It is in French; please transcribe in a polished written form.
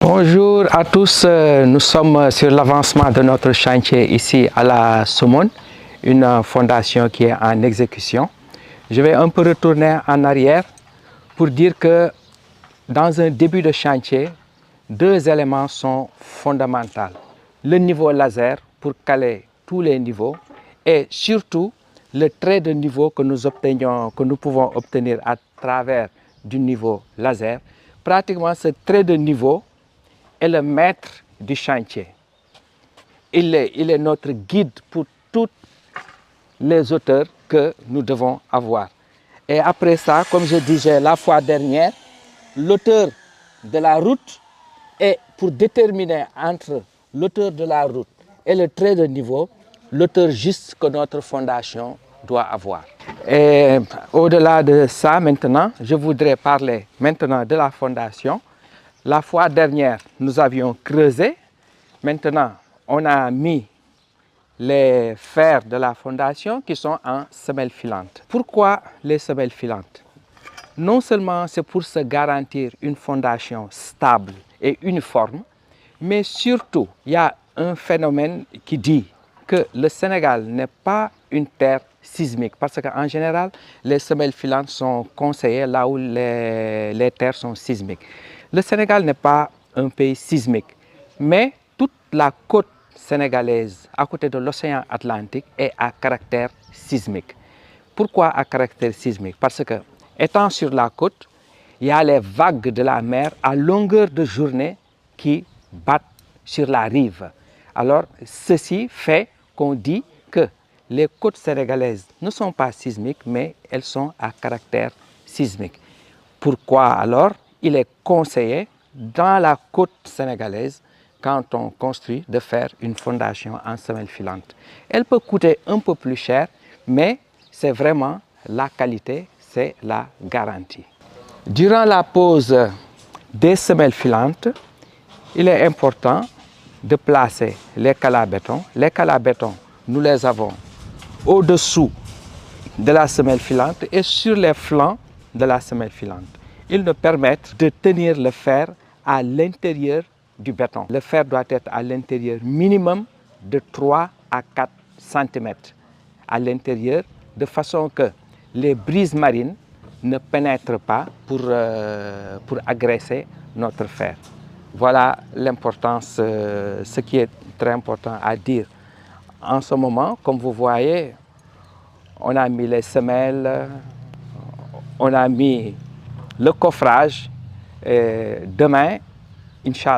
Bonjour à tous, nous sommes sur l'avancement de notre chantier ici à la Somone, une fondation qui est en exécution. Je vais un peu retourner en arrière pour dire que dans un début de chantier, deux éléments sont fondamentaux. Le niveau laser pour caler tous les niveaux et surtout le trait de niveau que nous pouvons obtenir à travers du niveau laser. Pratiquement ce trait de niveau est le maître du chantier. Il est notre guide pour toutes les hauteurs que nous devons avoir. Et après ça, comme je disais la fois dernière, l'auteur de la route est pour déterminer entre l'auteur de la route et le trait de niveau, l'auteur juste que notre fondation doit avoir. Et au-delà de ça, maintenant, je voudrais parler maintenant de la fondation. La fois dernière, nous avions creusé. Maintenant, on a mis les fers de la fondation qui sont en semelle filante. Pourquoi les semelles filantes? Non seulement c'est pour se garantir une fondation stable et uniforme, mais surtout, il y a un phénomène qui dit que le Sénégal n'est pas une terre sismique, parce qu'en général, les semelles filantes sont conseillées là où les terres sont sismiques. Le Sénégal n'est pas un pays sismique, mais toute la côte sénégalaise à côté de l'océan Atlantique est à caractère sismique. Pourquoi à caractère sismique? Parce que, étant sur la côte, il y a les vagues de la mer à longueur de journée qui battent sur la rive. Alors, ceci fait qu'on dit que les côtes sénégalaises ne sont pas sismiques, mais elles sont à caractère sismique. Pourquoi alors il est conseillé dans la côte sénégalaise, quand on construit, de faire une fondation en semelle filante? Elle peut coûter un peu plus cher, mais c'est vraiment la qualité, c'est la garantie. Durant la pose des semelles filantes, il est important de placer les cales à béton. Les cales à béton, nous les avons au-dessous de la semelle filante et sur les flancs de la semelle filante. Ils nous permettent de tenir le fer à l'intérieur du béton. Le fer doit être à l'intérieur minimum de 3 à 4 cm à l'intérieur, de façon que les brises marines ne pénètrent pas pour agresser notre fer. Voilà l'importance, ce qui est très important à dire. En ce moment, comme vous voyez, on a mis les semelles, on a mis le coffrage. Et demain, Inch'Allah,